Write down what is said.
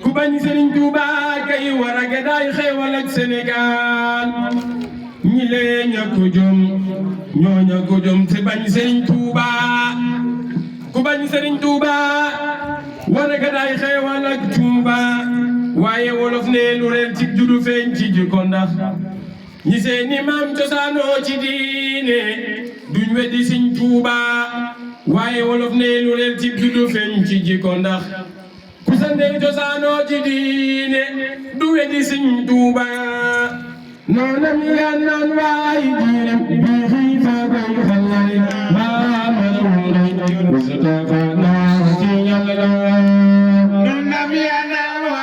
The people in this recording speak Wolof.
ku bañ Serigne Touba kay war a gadaay xéewal ak Sénégal ñi lee ñàkk jom ñoo ñàkk jom te bañ Serigne Touba ku bañ Serigne Touba wane gadaay xéewal ak Touba waaye wolof ne lu reer ci juddu feeñ ci jikko ndax ñi seeni maam cosaanoo ci diine duñ weddi Serigne Touba waaye wolof ne lu reer ci juddu feeñ ci jikko ndax ku sa ndey cosaanoo ci diine du weddi Serigne Touba noonam yaa naan waay diine bii xiifa bay xalay maa ma